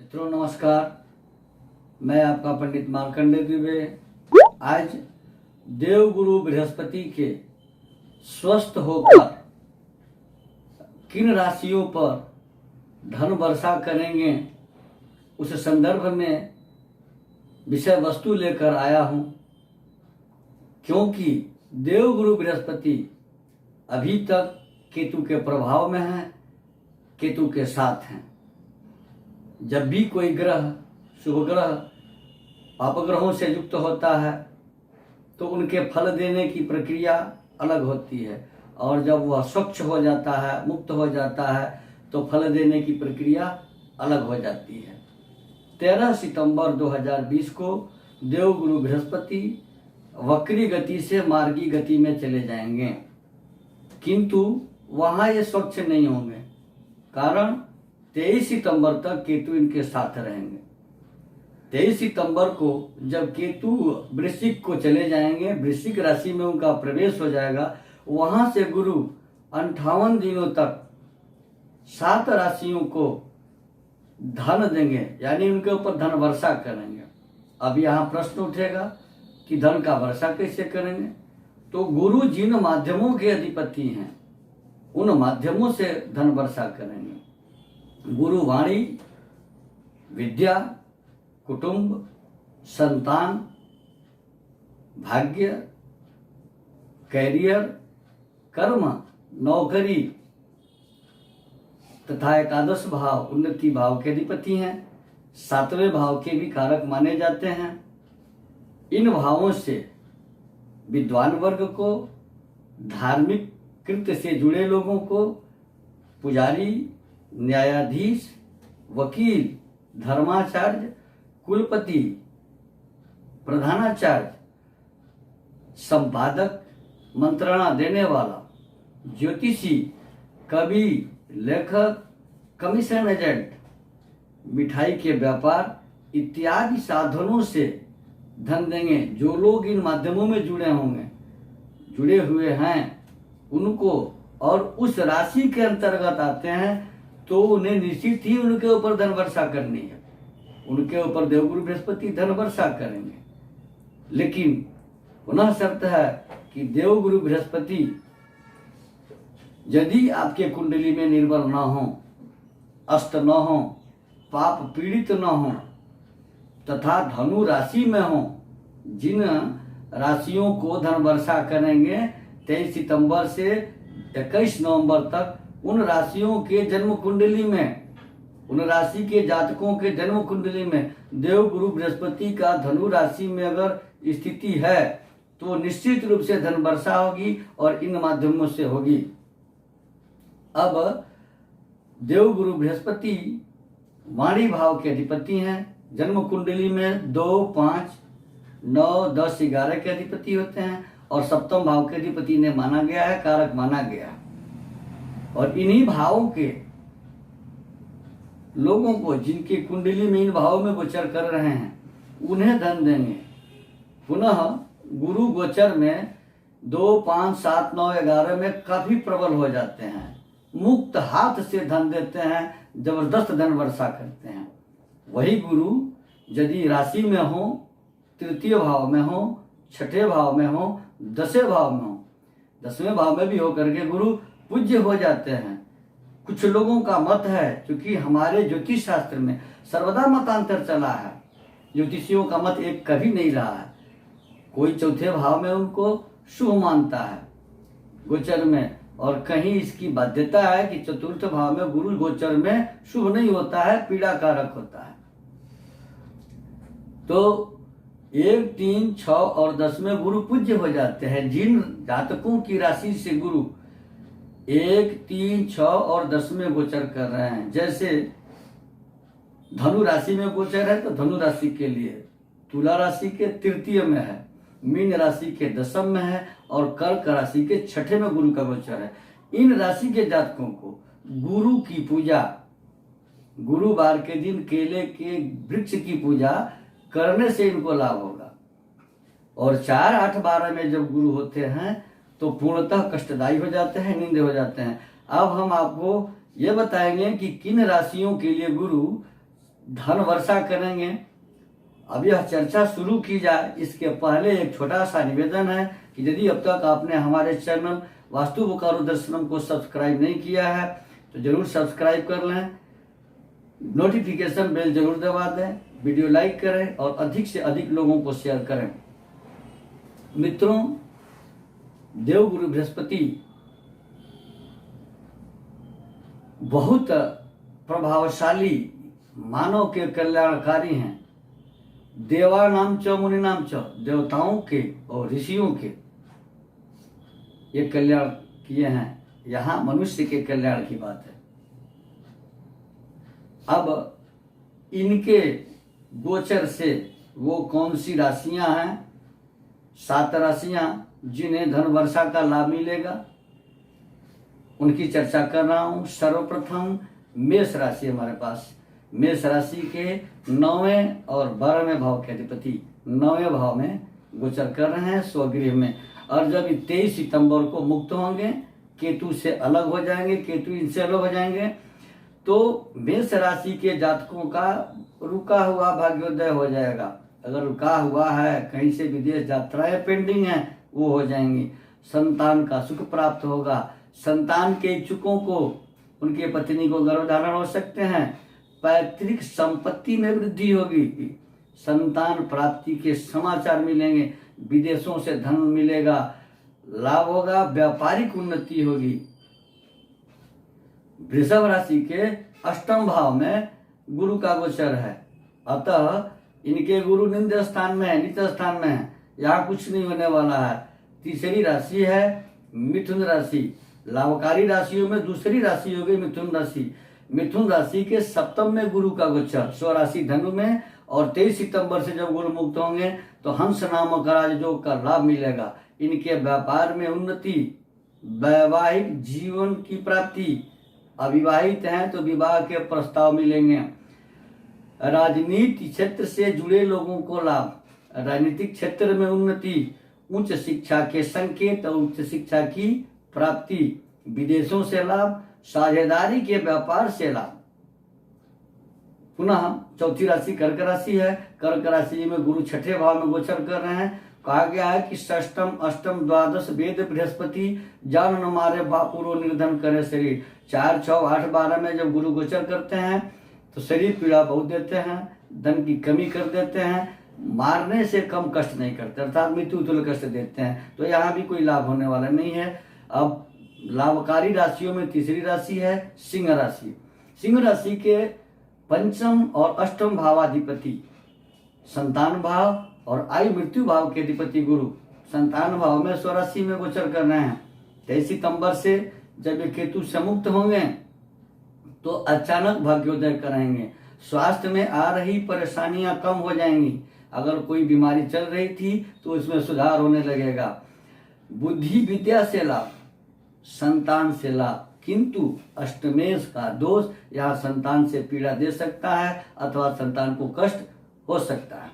मित्रों नमस्कार। मैं आपका पंडित मार्कंडेय दुबे आज देवगुरु बृहस्पति के स्वस्थ होकर किन राशियों पर धन वर्षा करेंगे उस संदर्भ में विषय वस्तु लेकर आया हूं, क्योंकि देवगुरु बृहस्पति अभी तक केतु के प्रभाव में है, केतु के साथ हैं। जब भी कोई ग्रह शुभ ग्रह अपग्रहों से युक्त होता है तो उनके फल देने की प्रक्रिया अलग होती है, और जब वह स्वच्छ हो जाता है, मुक्त हो जाता है, तो फल देने की प्रक्रिया अलग हो जाती है। 13 सितंबर 2020 को देवगुरु बृहस्पति वक्री गति से मार्गी गति में चले जाएंगे, किंतु वहां ये स्वच्छ नहीं होंगे, कारण 23 सितंबर तक केतु इनके साथ रहेंगे। 23 सितंबर को जब केतु वृश्चिक को चले जाएंगे, वृश्चिक राशि में उनका प्रवेश हो जाएगा, वहां से गुरु 58 दिनों तक 7 राशियों को धन देंगे, यानी उनके ऊपर धन वर्षा करेंगे। अब यहाँ प्रश्न उठेगा कि धन का वर्षा कैसे करेंगे? तो गुरु जिन माध्यमों के अधिपति हैं उन माध्यमों से धन वर्षा करेंगे। गुरु वाणी, विद्या, कुटुंब, संतान, भाग्य, कैरियर, कर्म, नौकरी तथा एकादश भाव उन्नति भाव के अधिपति हैं। 7वें भाव के भी कारक माने जाते हैं। इन भावों से विद्वान वर्ग को, धार्मिक कृत्य से जुड़े लोगों को, पुजारी, न्यायाधीश, वकील, धर्माचार्य, कुलपति, प्रधानाचार्य, संपादक, मंत्रणा देने वाला, ज्योतिषी, कवि, लेखक, कमीशन एजेंट, मिठाई के व्यापार इत्यादि साधनों से धन देंगे। जो लोग इन माध्यमों में जुड़े हुए हैं उनको, और उस राशि के अंतर्गत आते हैं, तो उन्हें निश्चित ही उनके ऊपर धन वर्षा करनी है। उनके ऊपर देवगुरु बृहस्पति धन वर्षा करेंगे, लेकिन पुनः शर्त है कि देवगुरु बृहस्पति यदि आपके कुंडली में निर्बल न हो, अस्त न हो, पाप पीड़ित न हो तथा धनु राशि में हो, जिन राशियों को धन वर्षा करेंगे 23 सितंबर से 21 नवंबर तक, उन राशियों के जन्म कुंडली में, उन राशि के जातकों के जन्म कुंडली में देवगुरु बृहस्पति का धनु राशि में अगर स्थिति है तो निश्चित रूप से धन वर्षा होगी और इन माध्यमों से होगी। अब देवगुरु बृहस्पति वाणी भाव के अधिपति हैं। जन्म कुंडली में 2, 5, 9, 10, 11 के अधिपति होते हैं, और सप्तम भाव के अधिपति ने माना गया है, कारक माना गया है। और इन्हीं भावों के लोगों को, जिनकी कुंडली में इन भावों में गोचर कर रहे हैं, उन्हें धन देंगे। पुनः गुरु गोचर में 2, 5, 7, 9, 11 में काफी प्रबल हो जाते हैं, मुक्त हाथ से धन देते हैं, जबरदस्त धन वर्षा करते हैं। वही गुरु यदि राशि में हो, तृतीय भाव में हो, छठे भाव में हो, 10वें भाव में हो, 10वें भाव में भी होकर के गुरु पूज्य हो जाते हैं। कुछ लोगों का मत है, क्योंकि हमारे ज्योतिष शास्त्र में सर्वदा मतांतर चला है, ज्योतिषियों का मत एक कभी नहीं रहा है। कोई चौथे भाव में उनको शुभ मानता है गोचर में, और कहीं इसकी बाध्यता है कि चतुर्थ भाव में गुरु गोचर में शुभ नहीं होता है, पीड़ा कारक होता है। तो 1, 3, 6 और 10 में गुरु पूज्य हो जाते हैं। जिन जातकों की राशि से गुरु 1, 3, 6 और 10 में गोचर कर रहे हैं, जैसे धनु राशि में गोचर है तो धनु राशि के लिए, तुला राशि के तृतीय में है, मीन राशि के 10 में है, और कर्क राशि के 6ठे में गुरु का गोचर है। इन राशि के जातकों को गुरु की पूजा, गुरुवार के दिन केले के वृक्ष की पूजा करने से इनको लाभ होगा। और 4, 8, 12 में जब गुरु होते हैं तो पूर्णतः कष्टदायी हो जाते हैं, निंदे हो जाते हैं। अब हम आपको ये बताएंगे कि किन राशियों के लिए गुरु धन वर्षा करेंगे। अब यह चर्चा शुरू की जाए इसके पहले एक छोटा सा निवेदन है कि यदि अब तक आपने हमारे चैनल वास्तु बोकारो दर्शनम को सब्सक्राइब नहीं किया है तो जरूर सब्सक्राइब कर लें, नोटिफिकेशन बेल जरूर दबा दें, वीडियो लाइक करें और अधिक से अधिक लोगों को शेयर करें। मित्रों, देवगुरु बृहस्पति बहुत प्रभावशाली मानव के कल्याणकारी हैं। देवानाम च मुनिनाम च, देवताओं के और ऋषियों के ये कल्याण किए हैं। यहाँ मनुष्य के कल्याण की बात है। अब इनके गोचर से वो कौन सी राशियां हैं? 7 राशियां जिन्हें धन वर्षा का लाभ मिलेगा, उनकी चर्चा कर रहा हूं। सर्वप्रथम मेष राशि हमारे पास। मेष राशि के 9वें और 12वें भाव के अधिपति 9वें भाव में गोचर कर रहे हैं स्वगृह में, और जब 23 सितंबर को मुक्त होंगे, केतु से अलग हो जाएंगे, केतु इनसे अलग हो जाएंगे, तो मेष राशि के जातकों का रुका हुआ भाग्योदय हो जाएगा। अगर रुका हुआ है, कहीं से विदेश यात्राएं पेंडिंग हैं, वो हो जाएंगी। संतान का सुख प्राप्त होगा। संतान के इच्छुकों को, उनके पत्नी को गर्भधारण हो सकते हैं। पैतृक संपत्ति में वृद्धि होगी। संतान प्राप्ति के समाचार मिलेंगे। विदेशों से धन मिलेगा, लाभ होगा, व्यापारिक उन्नति होगी। वृषभ राशि के 8वें भाव में गुरु का गोचर है, अतः इनके गुरु निंद स्थान में है, नीच स्थान में है, यहाँ कुछ नहीं होने वाला है। तीसरी राशि है मिथुन राशि। लाभकारी राशियों में दूसरी राशि हो गई मिथुन राशि। मिथुन राशि के 7वें में गुरु का गोचर, स्वराशि धनु में, और 23 सितंबर से जब गुरु मुक्त होंगे तो हंस नामक राजयोग का लाभ मिलेगा। इनके व्यापार में उन्नति, वैवाहिक जीवन की प्राप्ति, अविवाहित हैं तो विवाह के प्रस्ताव मिलेंगे। राजनीति क्षेत्र से जुड़े लोगों को लाभ, राजनीतिक क्षेत्र में उन्नति, उच्च शिक्षा के संकेत और उच्च शिक्षा की प्राप्ति, विदेशों से लाभ, साझेदारी के व्यापार से लाभ। पुनः चौथी राशि कर्क राशि है। कर्क राशि में गुरु 6ठे भाव में गोचर कर रहे हैं। कहा गया है कि 6ष्टम 8म द्वादश वेद बृहस्पति जान न मारे बापुरो निर्धन करे शरीर। 4, 6, 8, 12 में जब गुरु गोचर करते हैं तो शरीर पीड़ा बहुत देते हैं, धन की कमी कर देते हैं, मारने से कम कष्ट नहीं करते, अर्थात मृत्यु तुल्य कष्ट देते हैं। तो यहाँ भी कोई लाभ होने वाला नहीं है। अब लाभकारी राशियों में तीसरी राशि है सिंह राशि। सिंह राशि के 5म और 8म भावाधिपति संतान भाव और आयु मृत्यु भाव के अधिपति गुरु संतान भाव में स्वराशि में गोचर कर रहे हैं। 23 सितंबर से जब ये केतु से मुक्त होंगे तो अचानक भाग्योदय कराएंगे। स्वास्थ्य में आ रही परेशानियां कम हो जाएंगी। अगर कोई बीमारी चल रही थी तो उसमें सुधार होने लगेगा। बुद्धि विद्या से लाभ, संतान से लाभ, किंतु अष्टमेश का दोष यहाँ संतान से पीड़ा दे सकता है अथवा संतान को कष्ट हो सकता है।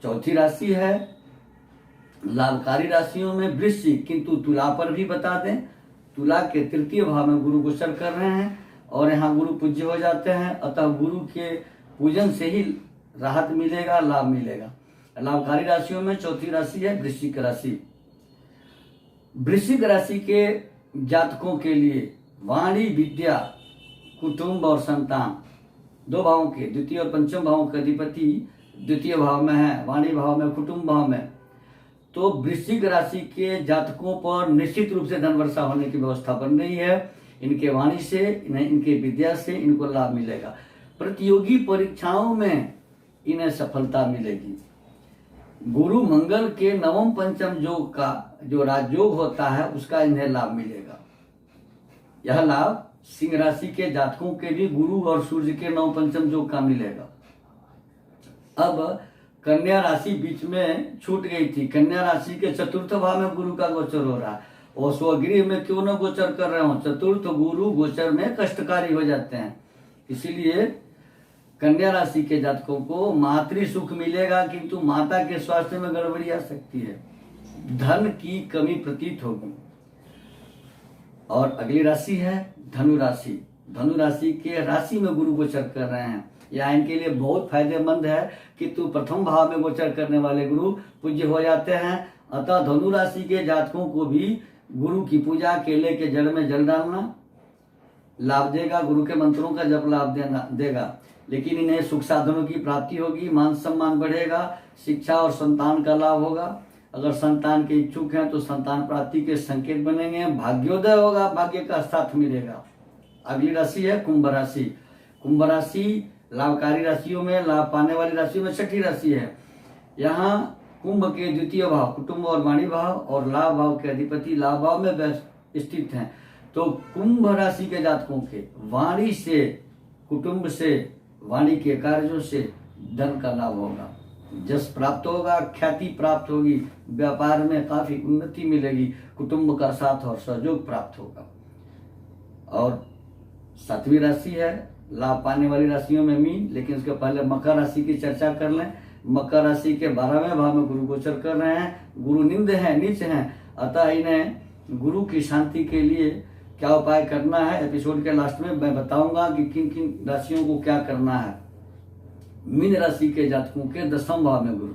चौथी राशि है लाभकारी राशियों में वृश्चिक, किंतु तुला पर भी बता दें, तुला के 3य भाव में गुरु गोचर कर रहे हैं और यहाँ गुरु पूज्य हो जाते हैं, अतः गुरु के पूजन से ही राहत मिलेगा, लाभ मिलेगा। लाभकारी राशियों में चौथी राशि है वृश्चिक राशि। वृश्चिक राशि के जातकों के लिए वाणी, विद्या, कुटुंब और संतान 2 भावों के, 2य और 5म भावों के अधिपति 2य भाव में है, वाणी भाव में, कुटुंब भाव में। तो वृश्चिक राशि के जातकों पर निश्चित रूप से धन वर्षा होने की व्यवस्था बन रही है। इनके वाणी से, इनके विद्या से इनको लाभ मिलेगा। प्रतियोगी परीक्षाओं में इन्हें सफलता मिलेगी। गुरु मंगल के 9म 5म योग का जो राजयोग होता है उसका इन्हें लाभ मिलेगा। यह लाभ सिंह राशि के जातकों के लिए गुरु और सूर्य के 9म 5म योग का मिलेगा। अब कन्या राशि बीच में छूट गई थी। कन्या राशि के 4th भाव में गुरु का गोचर हो रहा है और स्वगृह में क्यों न गोचर कर रहे हो। 4th गुरु गोचर में कष्टकारी हो जाते हैं, इसीलिए कन्या राशि के जातकों को मातृ सुख मिलेगा, किंतु माता के स्वास्थ्य में गड़बड़ी आ सकती है, धन की कमी प्रतीत होगी। और अगली राशि है धनु राशि। धनु राशि के राशि में गुरु गोचर कर रहे हैं या इनके लिए बहुत फायदेमंद है कि तू प्रथम भाव में गोचर करने वाले गुरु पूज्य हो जाते हैं। अतः धनु राशि के जातकों को भी गुरु की पूजा, केले के जड़ में जल डालना लाभ देगा, गुरु के मंत्रों का जप लाभ देगा। लेकिन इन्हें सुख साधनों की प्राप्ति होगी, मान सम्मान बढ़ेगा, शिक्षा और संतान का लाभ होगा। अगर संतान के इच्छुक हैं तो संतान प्राप्ति के संकेत बनेंगे, भाग्योदय होगा, भाग्य का साथ मिलेगा। अगली राशि है कुंभ राशि। कुंभ राशि लाभकारी राशियों में, लाभ पाने वाली राशियों में छठी राशि है। यहाँ कुंभ के द्वितीय भाव कुटुंब और वाणी भाव और लाभ भाव के अधिपति लाभ भाव में स्थित हैं। तो कुंभ राशि के जातकों के वाणी से, कुटुंब से, वाणी के कार्यों से धन का लाभ होगा, जस प्राप्त होगा, ख्याति प्राप्त होगी, व्यापार में काफी उन्नति मिलेगी, कुटुंब का साथ और सहयोग प्राप्त होगा। और सातवीं राशि है लाभ पाने वाली राशियों में मीन। लेकिन उसके पहले मकर राशि की चर्चा कर लें। मकर राशि के 12वें भाव में गुरु गोचर कर रहे हैं। गुरु निंद है, नीच हैं, अतः इन्हें गुरु की शांति के लिए क्या उपाय करना है एपिसोड के लास्ट में मैं बताऊंगा कि किन किन राशियों को क्या करना है। मीन राशि के जातकों के 10वें भाव में गुरु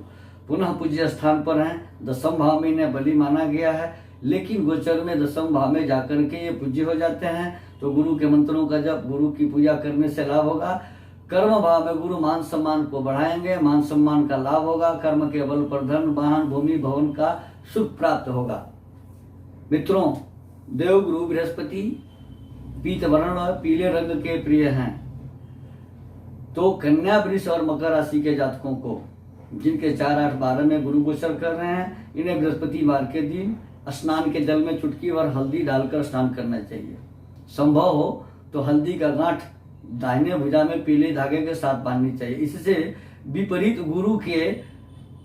पुनः पूज्य स्थान पर हैं। 10वें भाव में इन्हें बलि माना गया है, लेकिन गोचर में 10वें भाव में जाकर के ये पूज्य हो जाते हैं। तो गुरु के मंत्रों का जब, गुरु की पूजा करने से लाभ होगा। कर्म भाव में गुरु मान सम्मान को बढ़ाएंगे, मान सम्मान का लाभ होगा। कर्म के बल पर धन, वाहन, भूमि, भवन का सुख प्राप्त होगा। मित्रों, देवगुरु बृहस्पति पीत वर्ण और पीले रंग के प्रिय हैं। तो कन्या, वृष और मकर राशि के जातकों को जिनके 4, 8, 12 में गुरु गोचर कर रहे हैं, इन्हें बृहस्पतिवार के दिन स्नान के जल में चुटकी भर हल्दी डालकर स्नान करना चाहिए। संभव हो तो हल्दी का गांठ दाहिने भुजा में पीले धागे के साथ बांधनी चाहिए। इससे विपरीत गुरु के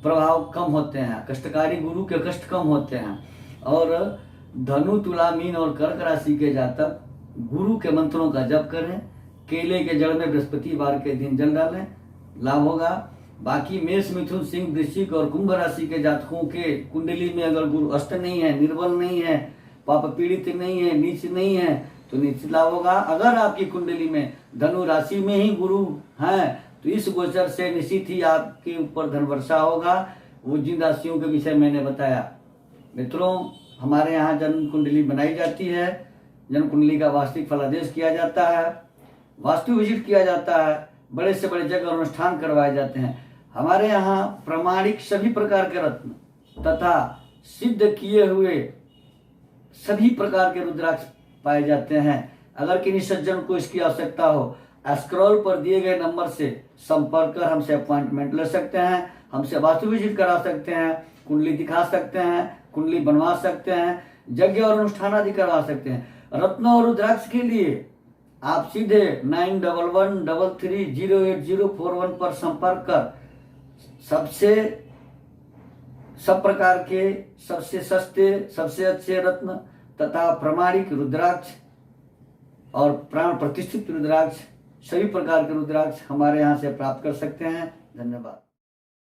प्रभाव कम होते हैं, कष्टकारी गुरु के कष्ट कम होते हैं। और धनु, तुला, मीन और कर्क राशि के जातक गुरु के मंत्रों का जप करें, केले के जड़ में बृहस्पतिवार के दिन जल डालें, लाभ होगा। बाकी मेष, मिथुन, सिंह, वृश्चिक और कुंभ राशि के जातकों के कुंडली में अगर गुरु अष्ट नहीं है, निर्बल नहीं है, पाप पीड़ित नहीं है, नीच नहीं है, तो निश्चित लाभ होगा। अगर आपकी कुंडली में धनु राशि में ही गुरु हैं तो इस गोचर से निश्चित ही आपके ऊपर धन वर्षा होगा। वो जिन राशियों के विषय मैंने बताया। मित्रों, हमारे यहाँ जन्म कुंडली बनाई जाती है, जन्म कुंडली का वास्तविक फलादेश किया जाता है, वास्तु विजिट किया जाता है, बड़े से बड़े जगह अनुष्ठान करवाए जाते हैं। हमारे यहाँ प्रमाणिक सभी प्रकार के रत्न तथा सिद्ध किए हुए सभी प्रकार के रुद्राक्ष पाए जाते हैं। अगर किसी सज्जन को इसकी आवश्यकता हो, स्क्रॉल पर दिए गए नंबर से संपर्क कर हमसे अपॉइंटमेंट ले सकते हैं, हमसे वास्तु विजिट करा सकते हैं, कुंडली दिखा सकते हैं, कुंडली बनवा सकते हैं, यज्ञ और अनुष्ठान आदि करवा सकते हैं। रत्न और रुद्राक्ष के लिए आप सीधे 9113308041 पर संपर्क कर सब प्रकार के सबसे सस्ते, सबसे अच्छे रत्न तथा प्रमाणिक रुद्राक्ष और प्राण प्रतिष्ठित रुद्राक्ष, सभी प्रकार के रुद्राक्ष हमारे यहाँ से प्राप्त कर सकते हैं। धन्यवाद।